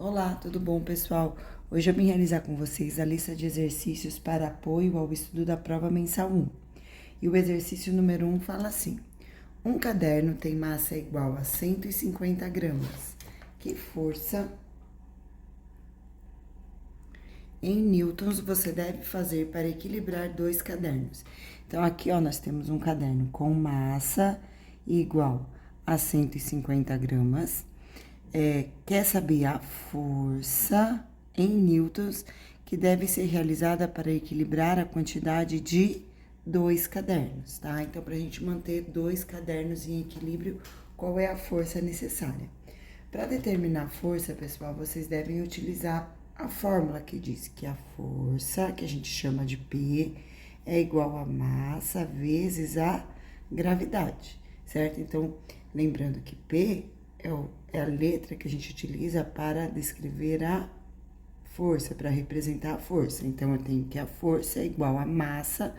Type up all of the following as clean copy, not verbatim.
Olá, tudo bom, pessoal? Hoje eu vim realizar com vocês a lista de exercícios para apoio ao estudo da prova mensal 1. E o exercício número 1 fala assim: um caderno tem massa igual a 150 gramas. Que força em newtons você deve fazer para equilibrar dois cadernos? Então, aqui, ó, nós temos um caderno com massa igual a 150 gramas. Quer saber a força em newtons que deve ser realizada para equilibrar a quantidade de dois cadernos, tá? Então, para a gente manter dois cadernos em equilíbrio, qual é a força necessária? Para determinar a força, pessoal, vocês devem utilizar a fórmula que diz que a força, que a gente chama de P, é igual a massa vezes a gravidade, certo? Então, lembrando que P é a letra que a gente utiliza para descrever a força, para representar a força. Então, eu tenho que a força é igual a massa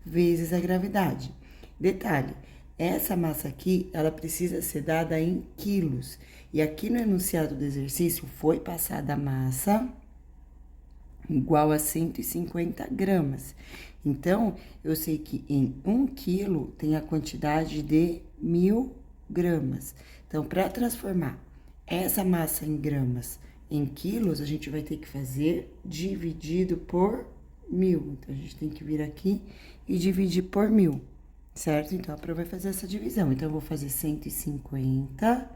vezes a gravidade. Detalhe, essa massa aqui, ela precisa ser dada em quilos. E aqui no enunciado do exercício foi passada a massa igual a 150 gramas. Então, eu sei que em 1 quilo tem a quantidade de 1000 gramas. Então, para transformar essa massa em gramas em quilos, a gente vai ter que fazer dividido por 1000. Então, a gente tem que vir aqui e dividir por 1000, certo? Então, a prova vai fazer essa divisão. Então, eu vou fazer 150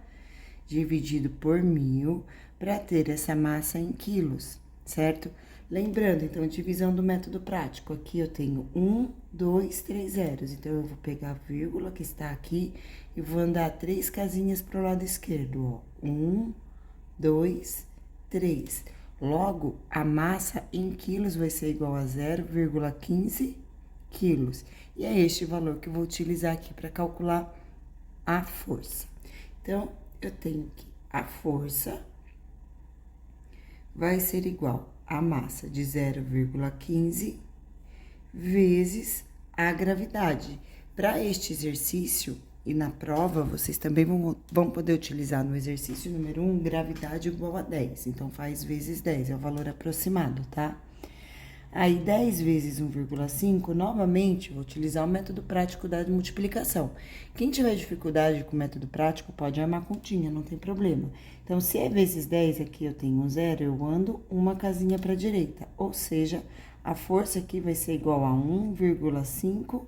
dividido por 1000 para ter essa massa em quilos, certo? Lembrando, então, divisão do método prático. Aqui eu tenho 1, 2, 3 zeros. Então, eu vou pegar a vírgula que está aqui e vou andar 3 casinhas para o lado esquerdo, ó. 1, 2, 3. Logo, a massa em quilos vai ser igual a 0,15 quilos. E é este valor que eu vou utilizar aqui para calcular a força. Então, eu tenho que a força vai ser igual a massa de 0,15 vezes a gravidade. Para este exercício e na prova, vocês também vão poder utilizar no exercício número 1, gravidade igual a 10. Então, faz vezes 10, é o valor aproximado, tá? Aí, 10 vezes 1,5, novamente, vou utilizar o método prático da multiplicação. Quem tiver dificuldade com o método prático, pode armar continha, não tem problema. Então, se é vezes 10, aqui eu tenho um zero, eu ando uma casinha para a direita. Ou seja, a força aqui vai ser igual a 1,5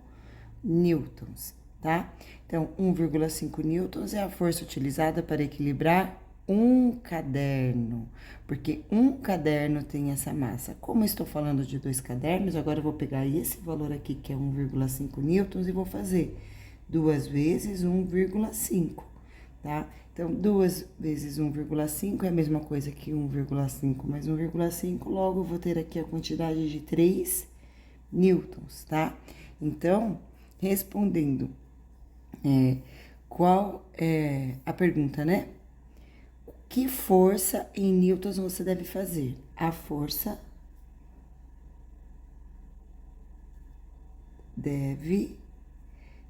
newtons, tá? Então, 1,5 newtons é a força utilizada para equilibrar um caderno, porque um caderno tem essa massa. Como eu estou falando de 2 cadernos, agora eu vou pegar esse valor aqui, que é 1,5 newtons, e vou fazer 2 vezes 1,5, tá? Então, 2 vezes 1,5 é a mesma coisa que 1,5 mais 1,5, logo eu vou ter aqui a quantidade de 3 newtons, tá? Então, respondendo, qual é a pergunta, né? Que força em newtons você deve fazer? A força deve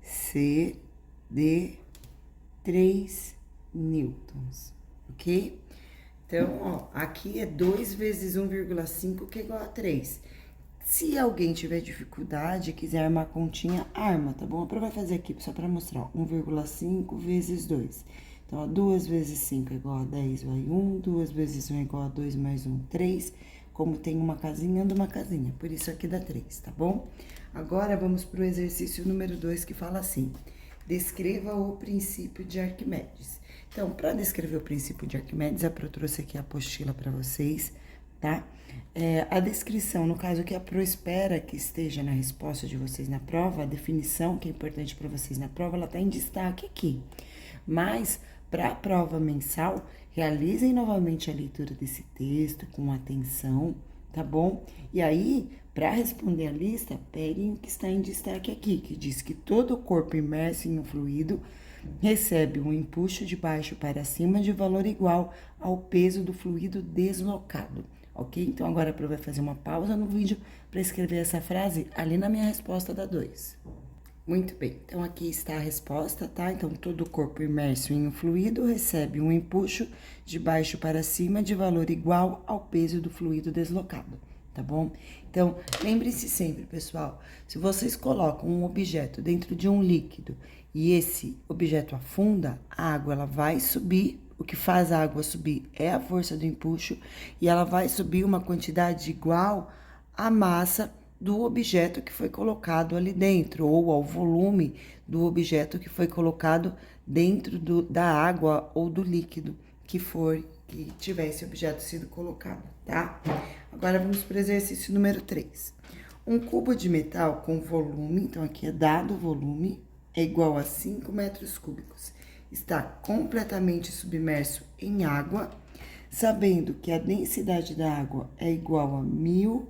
ser de 3 newtons, ok? Então, ó, aqui é 2 vezes 1,5, que é igual a 3. Se alguém tiver dificuldade e quiser armar a continha, arma, tá bom? A prova vai fazer aqui só para mostrar, ó, 1,5 vezes 2. Então, ó, 2 vezes 5 é igual a 10, vai 1. 2 vezes 1 é igual a 2 mais 1, 3. Como tem uma casinha, anda uma casinha. Por isso aqui dá 3, tá bom? Agora, vamos para o exercício número 2, que fala assim: descreva o princípio de Arquimedes. Então, para descrever o princípio de Arquimedes, eu trouxe aqui a apostila para vocês, tá? A descrição, no caso que a Pro espera que esteja na resposta de vocês na prova, a definição que é importante para vocês na prova, ela tá em destaque aqui. Mas, para a prova mensal, realizem novamente a leitura desse texto com atenção, tá bom? E aí, para responder a lista, peguem o que está em destaque aqui, que diz que todo corpo imerso em um fluido recebe um empuxo de baixo para cima de valor igual ao peso do fluido deslocado, ok? Então, agora a vai fazer uma pausa no vídeo para escrever essa frase ali na minha resposta da 2. Muito bem, então aqui está a resposta, tá? Então, todo o corpo imerso em um fluido recebe um empuxo de baixo para cima de valor igual ao peso do fluido deslocado, tá bom? Então, lembre-se sempre, pessoal, se vocês colocam um objeto dentro de um líquido e esse objeto afunda, a água ela vai subir. O que faz a água subir é a força do empuxo e ela vai subir uma quantidade igual à massa do objeto que foi colocado ali dentro, ou ao volume do objeto que foi colocado dentro da água ou do líquido que tivesse objeto sido colocado, tá? Agora vamos para o exercício número 3. Um cubo de metal com volume, então aqui é dado o volume, é igual a 5 metros cúbicos. Está completamente submerso em água, sabendo que a densidade da água é igual a 1000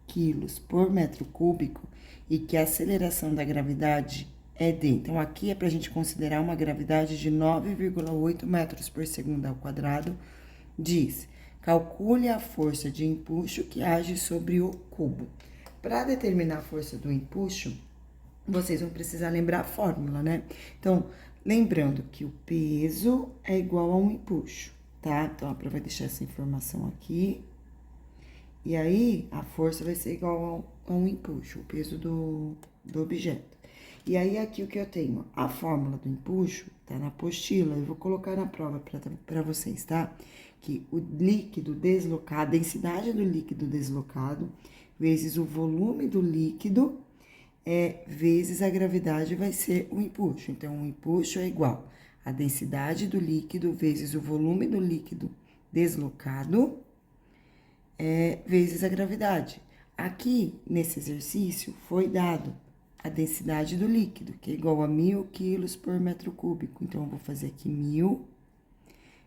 quilos por metro cúbico e que a aceleração da gravidade é D. Então, aqui é para a gente considerar uma gravidade de 9,8 metros por segundo ao quadrado. Diz, calcule a força de empuxo que age sobre o cubo. Para determinar a força do empuxo, vocês vão precisar lembrar a fórmula, né? Então, lembrando que o peso é igual a um empuxo, tá? Então, a prova vai deixar essa informação aqui. E aí, a força vai ser igual a um empuxo, o peso do objeto. E aí, aqui o que eu tenho? A fórmula do empuxo tá na apostila, eu vou colocar na prova para vocês, tá? Que o líquido deslocado, a densidade do líquido deslocado, vezes o volume do líquido, vezes a gravidade vai ser o empuxo. Então, o empuxo é igual a densidade do líquido vezes o volume do líquido deslocado, vezes a gravidade. Aqui, nesse exercício, foi dado a densidade do líquido, que é igual a 1000 quilos por metro cúbico. Então, eu vou fazer aqui 1000,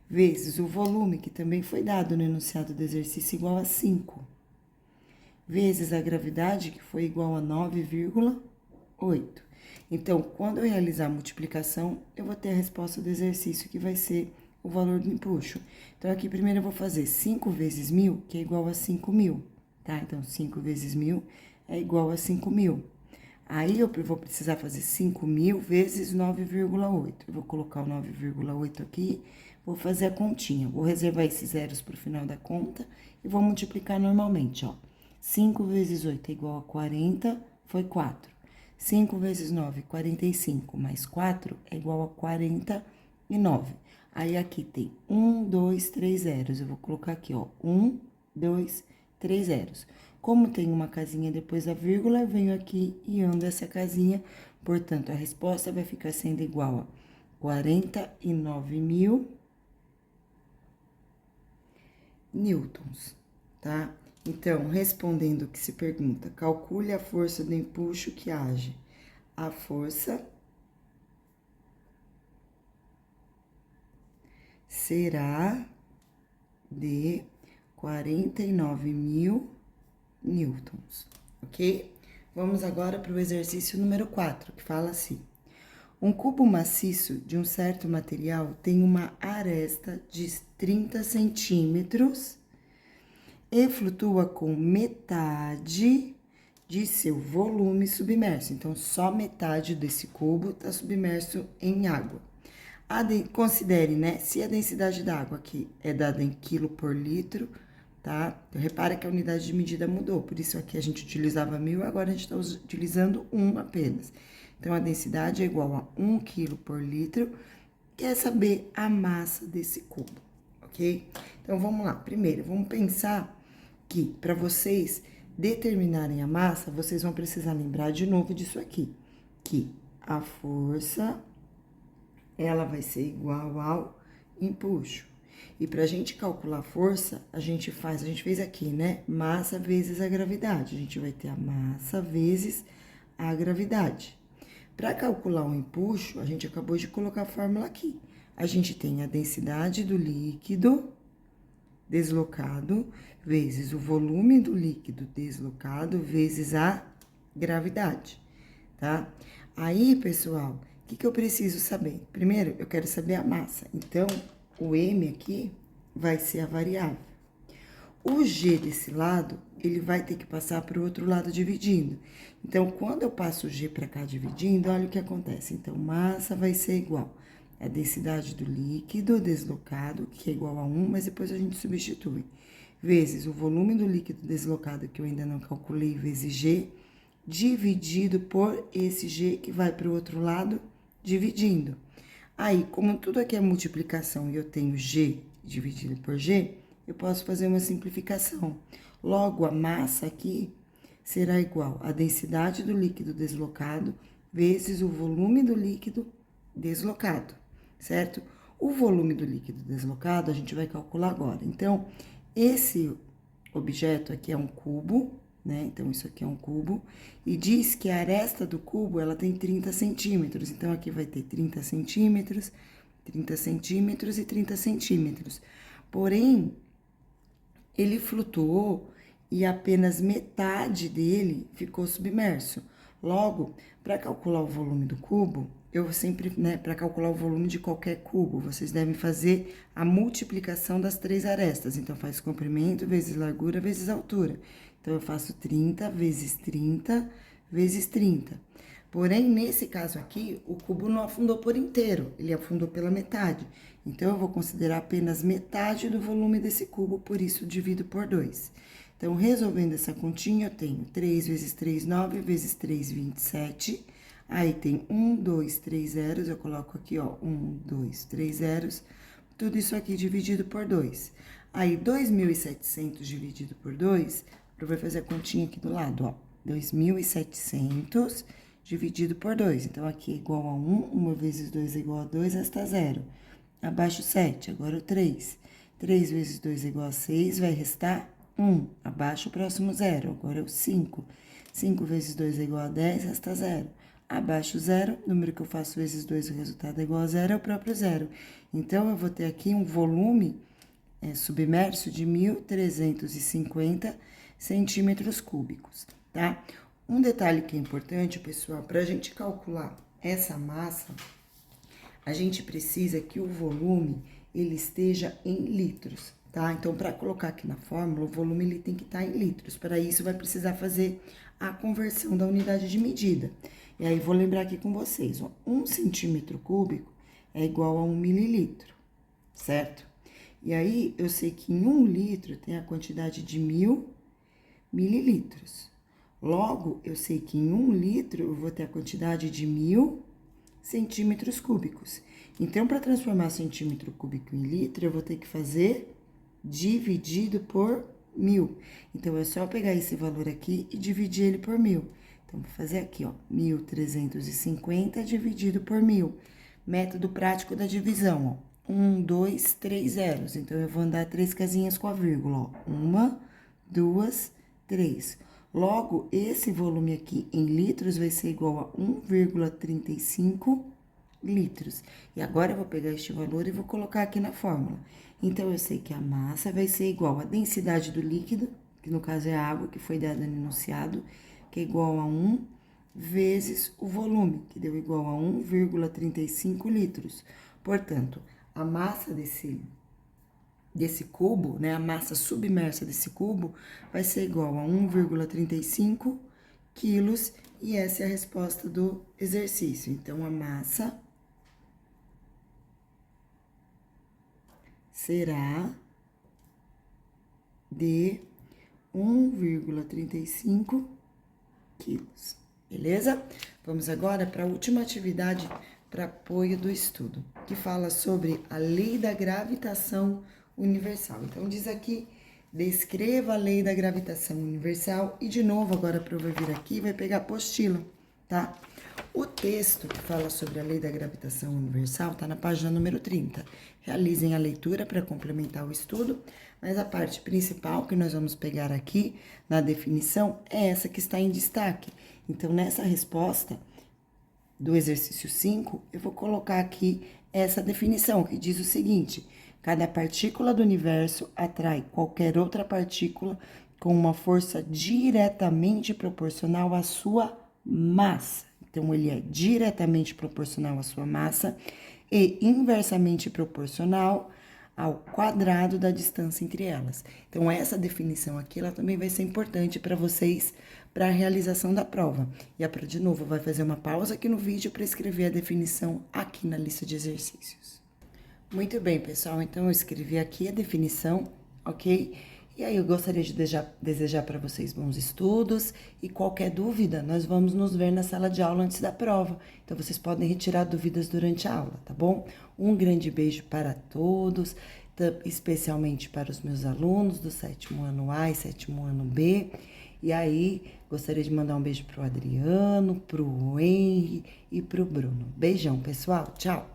vezes o volume, que também foi dado no enunciado do exercício, igual a 5, vezes a gravidade, que foi igual a 9,8. Então, quando eu realizar a multiplicação, eu vou ter a resposta do exercício, que vai ser o valor do empuxo. Então, aqui primeiro eu vou fazer 5 vezes 1000, que é igual a 5.000, tá? Então, 5 vezes 1000 é igual a 5.000. Aí, eu vou precisar fazer 5.000 vezes 9,8. Eu vou colocar o 9,8 aqui, vou fazer a continha. Vou reservar esses zeros para o final da conta e vou multiplicar normalmente, ó. 5 vezes 8 é igual a 40, foi 4. 5 vezes 9, 45, mais 4 é igual a 49. Aí, aqui tem 1, 2, 3 zeros. Eu vou colocar aqui, ó, 1, 2, 3 zeros. Como tem uma casinha depois da vírgula, eu venho aqui e ando essa casinha. Portanto, a resposta vai ficar sendo igual a 49.000 newtons, tá? Então, respondendo o que se pergunta, calcule a força do empuxo que age. A força será de 49.000 newtons, ok? Vamos agora para o exercício número 4, que fala assim: um cubo maciço de um certo material tem uma aresta de 30 centímetros e flutua com metade de seu volume submerso. Então, só metade desse cubo está submerso em água. Considere, né, se a densidade da água aqui é dada em quilo por litro, tá? Então, repara que a unidade de medida mudou, por isso aqui a gente utilizava 1000, agora a gente está utilizando 1 apenas. Então, a densidade é igual a 1 quilo por litro, quer saber a massa desse cubo, ok? Então, vamos lá. Primeiro, vamos pensar que para vocês determinarem a massa, vocês vão precisar lembrar de novo disso aqui, que a força, ela vai ser igual ao empuxo. E para a gente calcular a força, a gente fez aqui, né? Massa vezes a gravidade. A gente vai ter a massa vezes a gravidade. Para calcular o empuxo, a gente acabou de colocar a fórmula aqui. A gente tem a densidade do líquido deslocado vezes o volume do líquido deslocado vezes a gravidade, tá? Aí, pessoal, o que eu preciso saber? Primeiro, eu quero saber a massa. Então, o M aqui vai ser a variável. O G desse lado, ele vai ter que passar para o outro lado dividindo. Então, quando eu passo o G para cá dividindo, olha o que acontece. Então, massa vai ser igual a densidade do líquido deslocado, que é igual a 1, mas depois a gente substitui, vezes o volume do líquido deslocado, que eu ainda não calculei, vezes G, dividido por esse G que vai para o outro lado, dividindo. Aí, como tudo aqui é multiplicação e eu tenho G dividido por G, eu posso fazer uma simplificação. Logo, a massa aqui será igual à densidade do líquido deslocado vezes o volume do líquido deslocado, certo? O volume do líquido deslocado a gente vai calcular agora. Então, esse objeto aqui é um cubo, né? Então, isso aqui é um cubo. E diz que a aresta do cubo, ela tem 30 centímetros. Então, aqui vai ter 30 centímetros, 30 centímetros e 30 centímetros. Porém, ele flutuou e apenas metade dele ficou submerso. Logo, para calcular o volume do cubo, eu sempre, né, para calcular o volume de qualquer cubo, vocês devem fazer a multiplicação das 3 arestas. Então, faz comprimento vezes largura vezes altura. Então, eu faço 30 vezes 30 vezes 30. Porém, nesse caso aqui, o cubo não afundou por inteiro, ele afundou pela metade. Então, eu vou considerar apenas metade do volume desse cubo, por isso divido por 2. Então, resolvendo essa continha, eu tenho 3 vezes 3, 9, vezes 3, 27. Aí, tem 1, 2, 3 zeros, eu coloco aqui, ó, 1, 2, 3 zeros. Tudo isso aqui dividido por 2. Aí, 2.700 dividido por 2, eu vou fazer a continha aqui do lado, ó. 2.700 dividido por 2. Então, aqui é igual a 1, 1 vezes 2 é igual a 2, resta 0. Abaixo 7, agora o 3. 3 vezes 2 é igual a 6, vai restar 1. Abaixo o próximo 0, agora é o 5. 5 vezes 2 é igual a 10, resta 0. Abaixo 0, número que eu faço vezes 2, o resultado é igual a 0, é o próprio 0. Então, eu vou ter aqui um volume submerso de 1.350 centímetros cúbicos, tá? Um detalhe que é importante, pessoal, para a gente calcular essa massa, a gente precisa que o volume, ele esteja em litros, tá? Então, para colocar aqui na fórmula, o volume, ele tem que estar em litros. Para isso, vai precisar fazer a conversão da unidade de medida. E aí, vou lembrar aqui com vocês, ó, 1 centímetro cúbico é igual a 1 mililitro, certo? E aí, eu sei que em 1 litro tem a quantidade de 1.000 mililitros. Logo, eu sei que em 1 litro eu vou ter a quantidade de 1.000 centímetros cúbicos. Então, para transformar centímetro cúbico em litro, eu vou ter que fazer dividido por 1.000. Então, é só pegar esse valor aqui e dividir ele por 1.000. Então, vou fazer aqui, ó, 1.350 dividido por 1.000. Método prático da divisão, ó. 1, 2, 3 zeros. Então, eu vou andar 3 casinhas com a vírgula, ó. 1, 2, 3. Logo, esse volume aqui em litros vai ser igual a 1,35 litros. E agora, eu vou pegar este valor e vou colocar aqui na fórmula. Então, eu sei que a massa vai ser igual à densidade do líquido, que no caso é a água, que foi dada no enunciado, que é igual a 1, vezes o volume, que deu igual a 1,35 litros. Portanto, a massa desse cubo, né, a massa submersa desse cubo, vai ser igual a 1,35 quilos, e essa é a resposta do exercício. Então, a massa será de 1,35 quilos, beleza? Vamos agora para a última atividade para apoio do estudo, que fala sobre a lei da gravitação universal. Então, diz aqui, descreva a lei da gravitação universal, e de novo, agora para eu vir aqui, vai pegar a apostila, tá? O texto que fala sobre a lei da gravitação universal está na página número 30. Realizem a leitura para complementar o estudo, mas a parte principal que nós vamos pegar aqui na definição é essa que está em destaque. Então, nessa resposta do exercício 5, eu vou colocar aqui essa definição, que diz o seguinte: cada partícula do universo atrai qualquer outra partícula com uma força diretamente proporcional à sua massa. Então, ele é diretamente proporcional à sua massa e inversamente proporcional ao quadrado da distância entre elas. Então, essa definição aqui, ela também vai ser importante para vocês, para a realização da prova. E a Pro, de novo, vai fazer uma pausa aqui no vídeo para escrever a definição aqui na lista de exercícios. Muito bem, pessoal, então eu escrevi aqui a definição, ok? E aí eu gostaria de desejar para vocês bons estudos e qualquer dúvida, nós vamos nos ver na sala de aula antes da prova. Então, vocês podem retirar dúvidas durante a aula, tá bom? Um grande beijo para todos, especialmente para os meus alunos do 7º ano A e 7º ano B. E aí, gostaria de mandar um beijo pro Adriano, pro Henry e pro Bruno. Beijão, pessoal. Tchau!